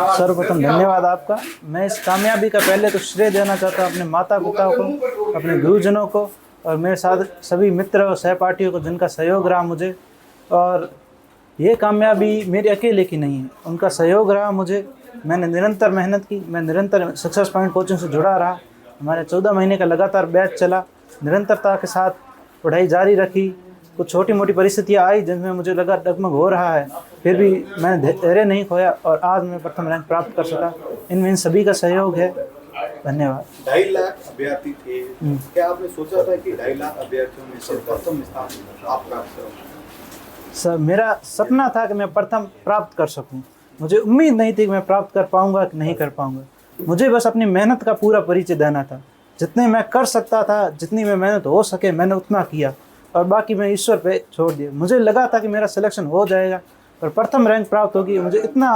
सर्वप्रथम धन्यवाद आपका। मैं इस कामयाबी का पहले तो श्रेय देना चाहता हूँ अपने माता पिता को, अपने गुरुजनों को और मेरे साथ सभी मित्र और सहपाठियों को जिनका सहयोग रहा मुझे। और ये कामयाबी मेरे अकेले की नहीं है, उनका सहयोग रहा मुझे। मैंने निरंतर मेहनत की, मैं निरंतर सक्सेस पॉइंट कोचिंग से जुड़ा रहा। हमारे 14 महीने का लगातार बैच चला, निरंतरता के साथ पढ़ाई जारी रखी। कुछ छोटी मोटी परिस्थितियाँ आई जिनमें मुझे लगा डगमग हो रहा है, फिर भी मैंने धैर्य नहीं खोया और आज मैं प्रथम रैंक प्राप्त कर सका। इनमें इन सभी का सहयोग है। धन्यवाद। 2.5 लाख अभ्यर्थी थे, क्या आपने सोचा था कि 2.5 लाख अभ्यर्थियों में से प्रथम स्थान आप प्राप्त करोगे? सर, मेरा सपना था कि मैं प्रथम प्राप्त कर सकूं। मुझे उम्मीद नहीं थी कि मैं प्राप्त कर पाऊंगा कि नहीं कर पाऊंगा। मुझे बस अपनी मेहनत का पूरा परिचय देना था। जितने मैं कर सकता था, जितनी मैं मेहनत हो सके मैंने उतना किया और बाकी मैं ईश्वर पे छोड़ दिया। मुझे लगा था कि मेरा सिलेक्शन हो जाएगा और प्रथम रैंक प्राप्त होगी। मुझे इतना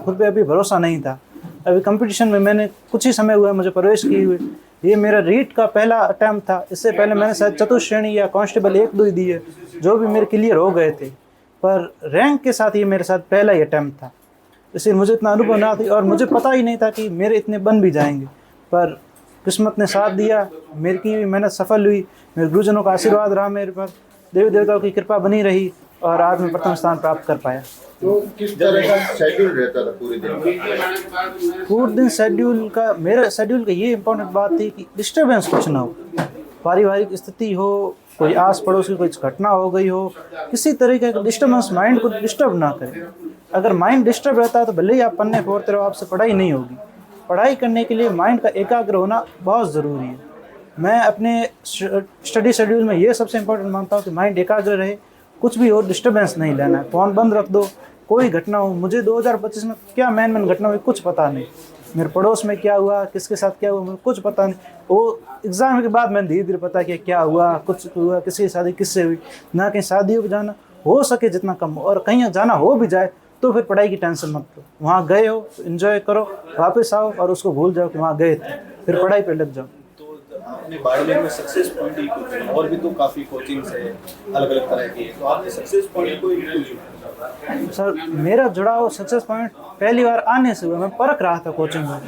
खुद पे अभी भरोसा नहीं था। अभी कंपटीशन में मैंने कुछ ही समय हुआ मुझे प्रवेश किए हुए। ये मेरा रीट का पहला अटैम्प्ट था। इससे पहले मैंने शायद चतुर्थ श्रेणी या कांस्टेबल 1-2 ही दिए, जो भी मेरे क्लियर हो गए थे, पर रैंक के साथ ये मेरे साथ पहला ही अटैम्प्ट था। इसलिए मुझे इतना अनुभव ना थी और मुझे पता ही नहीं था कि मेरे इतने बन भी जाएंगे, पर किस्मत ने साथ दिया। मेरी की मेहनत सफल हुई। मेरे गुरुजनों का आशीर्वाद रहा मेरे पर, देवी देवताओं की कृपा बनी रही और आज मैं प्रथम स्थान प्राप्त कर पाया। तो किस तरह का शेड्यूल रहता था पूरे दिन? पूरे दिन शेड्यूल का, मेरा शेड्यूल का ये इम्पोर्टेंट बात थी कि डिस्टर्बेंस कुछ ना हो। पारिवारिक स्थिति हो, कोई आस पड़ोस की कोई घटना हो गई हो, किसी तरीके का डिस्टर्बेंस माइंड को डिस्टर्ब ना करे। अगर माइंड डिस्टर्ब रहता है तो भले ही आप पन्ने फोड़ते रहो, आपसे पढ़ाई नहीं होगी। पढ़ाई करने के लिए माइंड का एकाग्र होना बहुत ज़रूरी है। मैं अपने स्टडी शेड्यूल में ये सबसे इम्पोर्टेंट मानता हूँ कि माइंड एकाग्र रहे, कुछ भी हो डिस्टर्बेंस नहीं लेना है। फ़ोन बंद रख दो, कोई घटना हो। मुझे 2025 में क्या मैन घटना हुई कुछ पता नहीं, मेरे पड़ोस में क्या हुआ, किसके साथ क्या हुआ, मुझे कुछ पता नहीं। वो एग्ज़ाम के बाद मैंने धीरे धीरे पता किया क्या हुआ, कुछ हुआ, किसी की शादी किससे हुई। ना कहीं शादियों पर जाना हो सके जितना कम हो, और कहीं जाना हो भी जाए तो फिर पढ़ाई की टेंशन मत लो। वहाँ गए हो एंजॉय करो, वापस आओ और उसको भूल जाओ कि वहाँ गए थे, फिर पढ़ाई पे लग जाओ। आपने बाड़मेर में सक्सेस पॉइंट ही कोचिंग, और भी तो काफ़ी कोचिंग्स है अलग अलग तरह की, तो आपने सक्सेस पॉइंट को ही चुना? सर, मेरा जुड़ाव सक्सेस पॉइंट पहली बार आने से हुआ। मैं परख रहा था कोचिंग में,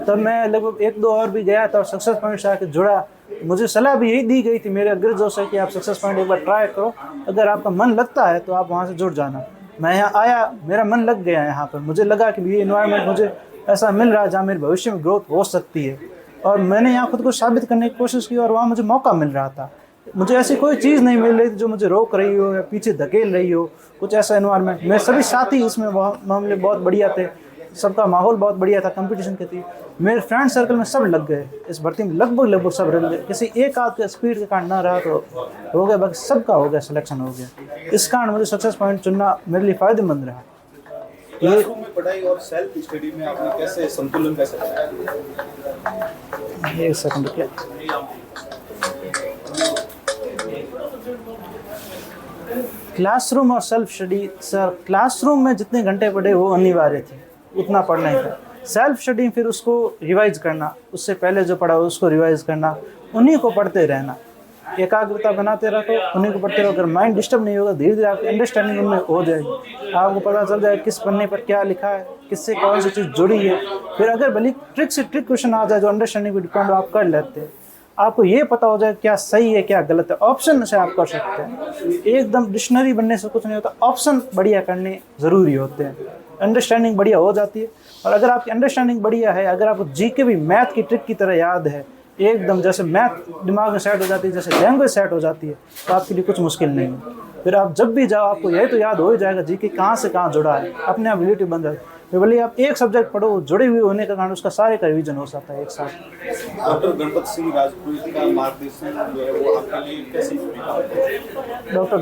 तब मैं लगभग 1-2 और भी गया था और सक्सेस पॉइंट से आके जुड़ा। मुझे सलाह भी यही दी गई थी मेरे अग्रजों से कि आप सक्सेस पॉइंट एक बार ट्राई करो, अगर आपका मन लगता है तो आप वहाँ से जुड़ जाना। मैं यहाँ आया, मेरा मन लग गया यहाँ पर। मुझे लगा कि ये इन्वायरमेंट मुझे ऐसा मिल रहा है जहाँ मेरे भविष्य में ग्रोथ हो सकती है, और मैंने यहाँ खुद को साबित करने की कोशिश की और वहाँ मुझे मौका मिल रहा था। मुझे ऐसी कोई चीज़ नहीं मिल रही थी जो मुझे रोक रही हो या पीछे धकेल रही हो, कुछ ऐसा इन्वायरमेंट। मेरे सभी साथी इसमें मामले बहुत बढ़िया थे, सबका माहौल बहुत बढ़िया था। कंपटीशन के थी, मेरे फ्रेंड सर्कल में सब लग गए इस भर्ती में, लगभग सब रह गए। किसी एक आध का स्पीड के कारण ना रहा तो हो गया, बाकी सबका हो गया, सिलेक्शन हो गया। इस कारण मुझे सक्सेस पॉइंट चुनना मेरे लिए फ़ायदेमंद रहा। क्लासरूम में पढ़ाई और सेल्फ स्टडी में आपने कैसे संतुलन कैसे बनाया? एक सेकंड क्या, क्लासरूम और सेल्फ स्टडी। सर, क्लासरूम में जितने घंटे पढ़े वो अनिवार्य थे, उतना पढ़ना ही था। सेल्फ स्टडी फिर उसको रिवाइज करना, उससे पहले जो पढ़ा उसको रिवाइज करना, उन्हीं को पढ़ते रहना, एकाग्रता बनाते रखो, उन्हीं को पढ़ते रहो। अगर माइंड डिस्टर्ब नहीं होगा, धीरे धीरे आपकी अंडरस्टैंडिंग उनमें हो जाएगी। आपको पता चल जाएगा किस पन्ने पर क्या लिखा है, किससे कौन सी चीज़ जुड़ी है। फिर अगर भले ट्रिक से ट्रिक क्वेश्चन आ जाए जो अंडरस्टैंडिंग पर डिपेंड आप कर लेते हैं, आपको ये पता हो जाए क्या सही है क्या गलत है। ऑप्शन से आप कर सकते हैं। एकदम डिक्शनरी बनने से कुछ नहीं होता, ऑप्शन बढ़िया करने ज़रूरी होते हैं, अंडरस्टैंडिंग बढ़िया हो जाती है। और अगर आपकी अंडरस्टैंडिंग बढ़िया है, अगर आपको जीके भी मैथ की ट्रिक की तरह याद है, एकदम जैसे मैथ दिमाग में सेट हो जाती है, जैसे लैंग्वेज सेट हो जाती है, तो आपके लिए कुछ मुश्किल नहीं है। फिर आप जब भी जाओ आपको यही तो याद हो ही जाएगा जीके कहाँ से कहाँ जुड़ा है, अपने आप रिलेटिव बन जाए। फिर भले आप एक सब्जेक्ट पढ़ो, जुड़े हुए होने के कारण उसका सारे का रिवीजन हो सकता है एक साथ। डॉक्टर गणपत सिंह राजपुरोहित का मार्गदर्शन जो है वो आपके लिए कैसी भूमिका है? डॉक्टर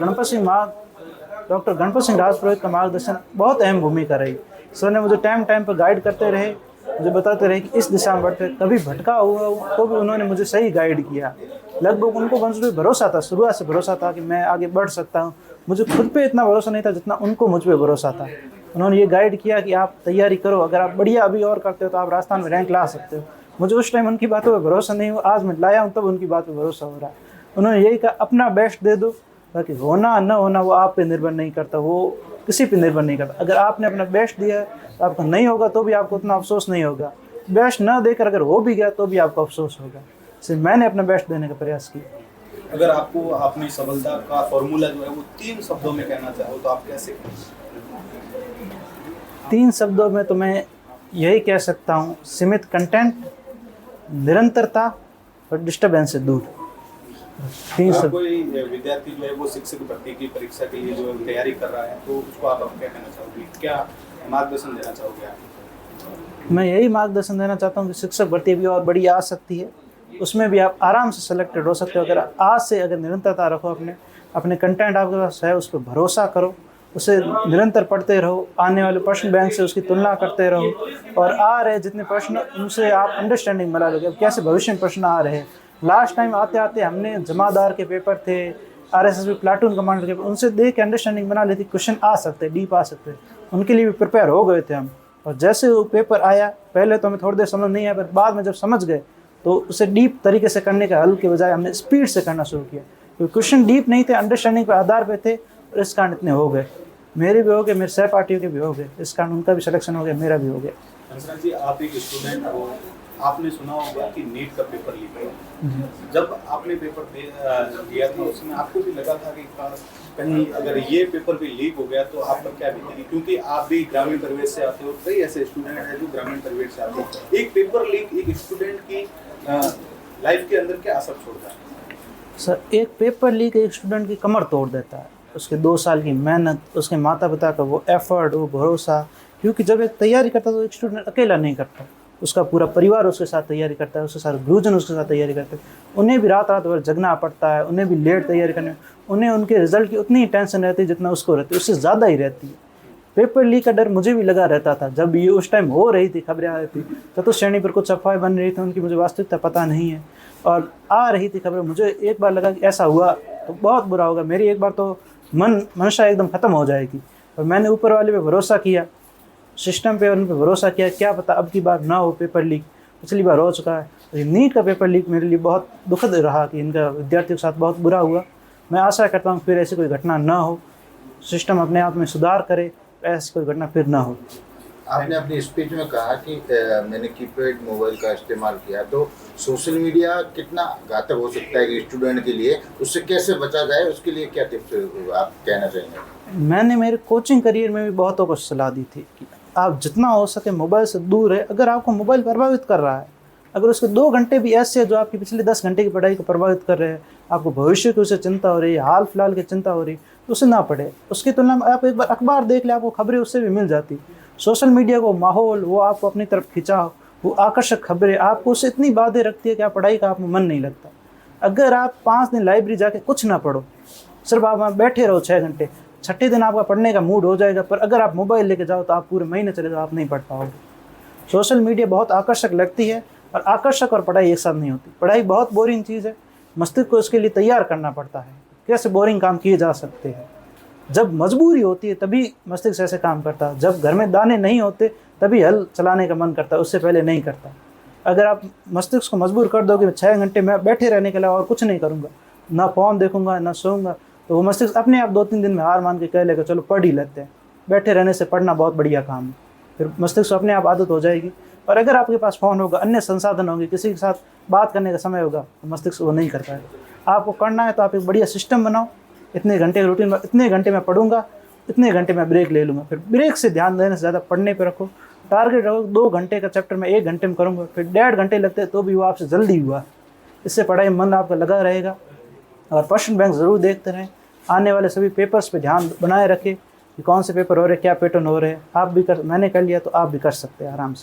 गणपत सिंह राजपुरोहित का मार्गदर्शन बहुत अहम भूमिका रही। सर ने मुझे टाइम पर गाइड करते रहे, मुझे बताते रहे कि इस दिशा में बढ़ते। कभी भटका हुआ तो भी उन्होंने मुझे सही गाइड किया। लगभग उनको मुझे भरोसा था, शुरुआत से भरोसा था कि मैं आगे बढ़ सकता हूँ। मुझे खुद पे इतना भरोसा नहीं था जितना उनको मुझ पे भरोसा था। उन्होंने ये गाइड किया कि आप तैयारी करो, अगर आप बढ़िया अभी और करते हो तो आप राजस्थान में रैंक ला सकते हो। मुझे उस टाइम उनकी बातों पर भरोसा नहीं हुआ, आज मैं लाया हूँ तब उनकी बात पर भरोसा हो रहा है। उन्होंने यही कहा अपना बेस्ट दे दो, बाकी होना न होना वो आप पे निर्भर नहीं करता, वो किसी पे निर्भर नहीं करता। अगर आपने अपना बेस्ट दिया है तो आपका नहीं होगा तो भी आपको उतना अफसोस नहीं होगा, बेस्ट ना देकर अगर हो भी गया तो भी आपको अफसोस होगा। इसलिए मैंने अपना बेस्ट देने का प्रयास किया। अगर आपको अपनी सफलता का फॉर्मूला जो है वो 3 शब्दों में कहना चाहो तो आप कैसे कहेंगे? 3 शब्दों में तो मैं यही कह सकता हूँ, सीमित कंटेंट, निरंतरता और डिस्टर्बेंस से दूर। 3 अगर शब्द। कोई विद्यार्थी जो है वो शिक्षक भर्ती की परीक्षा के लिए जो है तैयारी कर रहा है तो उसको आप क्या कहना चाहोगे, क्या मार्गदर्शन देना चाहोगे आप? मैं यही मार्गदर्शन देना चाहता हूँ कि शिक्षक भर्ती भी और बड़ी आ सकती है, उसमें भी आप आराम से सिलेक्टेड हो सकते हो। अगर आज से अगर निरंतरता रखो, अपने कंटेंट आपके पास है, उस पर भरोसा करो, उसे निरंतर पढ़ते रहो, आने वाले प्रश्न बैंक से उसकी तुलना करते रहो, और आ रहे जितने प्रश्न उनसे आप अंडरस्टैंडिंग बना लोगे। अब कैसे भविष्य में प्रश्न आ रहे हैं, लास्ट टाइम आते आते हमने जमादार के पेपर थे, RSSB प्लाटून कमांडर के, उनसे देख के अंडरस्टैंडिंग बना लेती, क्वेश्चन आ सकते, डीप आ सकते, उनके लिए भी प्रिपेयर हो गए थे हम। और जैसे वो पेपर आया, पहले तो हमें थोड़ी देर समझ नहीं आया, पर बाद में जब समझ गए तो उसे डीप तरीके से करने का हल के बजाय हमने स्पीड से करना शुरू किया, क्योंकि क्वेश्चन डीप नहीं थे, अंडरस्टैंडिंग के आधार पे थे, और इस कारण इतने हो गए। मेरे भी हो गए, मेरे सहपाठियों के भी हो गए, इस कारण उनका भी सिलेक्शन हो गया, मेरा भी हो गया। हंसराज जी, आप एक स्टूडेंट हो, आपने सुना होगा कि नीट का पेपर लीक हुआ। जब आपने पेपर दिया था उसमें आपको भी लगा था कि कहीं अगर ये पेपर भी लीक हो गया तो आपका क्या बीतेगी, क्योंकि आप भी ग्रामीण परिवेश से आते हो, कई ऐसे स्टूडेंट हैं जो ग्रामीण परिवेश से आते हैं। एक पेपर लीक एक स्टूडेंट की लाइफ के अंदर क्या असर छोड़ता है? सर, एक पेपर लीक एक स्टूडेंट की कमर तोड़ देता है, उसके 2 साल की मेहनत, उसके माता पिता का वो एफर्ट, वो भरोसा। क्योंकि जब एक तैयारी करता है तो एक स्टूडेंट अकेला नहीं करता, उसका पूरा परिवार उसके साथ तैयारी करता है, उसके साथ गुरुजन उसके साथ तैयारी करते हैं, उन्हें भी रात रात भर जगना पड़ता है, उन्हें भी लेट तैयारी करनी, उन्हें उनके रिजल्ट की उतनी ही टेंशन रहती है जितना उसको रहती है, उससे ज़्यादा ही रहती है। पेपर लीक का डर मुझे भी लगा रहता था, जब ये उस टाइम हो रही थी, खबरें आ रही थी, चतुर्थ श्रेणी पर कुछ अफवाहें बन रही थी, उनकी मुझे वास्तविकता पता नहीं है, और आ रही थी खबरें। मुझे एक बार लगा कि ऐसा हुआ तो बहुत बुरा होगा, मेरी एक बार तो मनशा एकदम ख़त्म हो जाएगी। और मैंने ऊपर वाले पे भरोसा किया, सिस्टम पे, उन पे भरोसा किया, क्या पता अब की बार ना हो पेपर लीक, पिछली बार हो चुका है। तो नीट का पेपर लीक मेरे लिए बहुत दुखद रहा कि इनका विद्यार्थियों के साथ बहुत बुरा हुआ। मैं आशा करता हूँ फिर ऐसी कोई घटना ना हो, सिस्टम अपने आप में सुधार करे, ऐसी कोई घटना फिर ना हो। आपने अपनी स्पीच में कहा कि मैंने कीपैड मोबाइल का इस्तेमाल किया, तो सोशल मीडिया कितना घातक हो सकता है कि स्टूडेंट के लिए, उससे कैसे बचा जाए, उसके लिए क्या टिप्स आप कहना चाहेंगे? मैंने मेरे कोचिंग करियर में भी बहुतों को सलाह दी थी कि आप जितना हो सके मोबाइल से दूर है। अगर आपको मोबाइल प्रभावित कर रहा है, अगर उसके 2 घंटे भी ऐसे हैं जो आपकी पिछले 10 घंटे की पढ़ाई को प्रभावित कर रहे हैं, आपको भविष्य की उससे चिंता हो रही है, हाल फिलहाल की चिंता हो रही है, तो उसे ना पढ़े। उसकी तुलना में आप एक बार अखबार देख ले, आपको खबरें उससे भी मिल जाती। सोशल मीडिया को माहौल, वो आपको अपनी तरफ खिंचा, वो आकर्षक खबरें आपको उससे इतनी बातें रखती है कि आप पढ़ाई का आप में मन नहीं लगता। अगर आप 5 दिन लाइब्रेरी जाके कुछ ना पढ़ो, सिर्फ आप वहाँ बैठे रहो 6 घंटे, छठे दिन आपका पढ़ने का मूड हो जाएगा, पर अगर आप मोबाइल लेके जाओ तो आप पूरे महीने चले जाओ, आप नहीं पढ़ पाओगे। सोशल मीडिया बहुत आकर्षक लगती है, और आकर्षक और पढ़ाई एक साथ नहीं होती। पढ़ाई बहुत बोरिंग चीज़ है, मस्तिष्क को इसके लिए तैयार करना पड़ता है, कैसे बोरिंग काम किए जा सकते हैं। जब मजबूरी होती है तभी मस्तिष्क ऐसे काम करता है, जब घर में दाने नहीं होते तभी हल चलाने का मन करता है, उससे पहले नहीं करता। अगर आप मस्तिष्क को मजबूर कर दोगे 6 घंटे मैं बैठे रहने के अलावा और कुछ नहीं करूँगा, ना फ़ोन देखूंगा ना सोऊंगा, तो वो मस्तिष्क अपने आप 2-3 दिन में हार मान के कह लेगा चलो पढ़ ही लेते हैं। बैठे रहने से पढ़ना बहुत बढ़िया काम है, फिर मस्तिष्क अपने आप आदत हो जाएगी। और अगर आपके पास फ़ोन होगा, अन्य संसाधन होंगे, किसी के साथ बात करने का समय होगा, तो मस्तिष्क वो नहीं कर पाएगा। आपको करना है तो आप एक बढ़िया सिस्टम बनाओ, इतने घंटे रूटीन में, इतने घंटे मैं पढ़ूंगा, इतने घंटे मैं ब्रेक ले लूँगा, फिर ब्रेक से ध्यान देने से ज़्यादा पढ़ने पर रखो। टारगेट रखो 2 घंटे का चैप्टर मैं 1 घंटे में करूँगा, फिर 1.5 घंटे लगते तो भी वो आपसे जल्दी हुआ। इससे पढ़ाई में मन आपका लगा रहेगा। और प्रश्न बैंक ज़रूर देखते रहें, आने वाले सभी पेपर्स पे ध्यान बनाए रखें कि कौन से पेपर हो रहे हैं, क्या पैटर्न हो रहे हैं। आप भी मैंने कर लिया तो आप भी कर सकते हैं आराम से।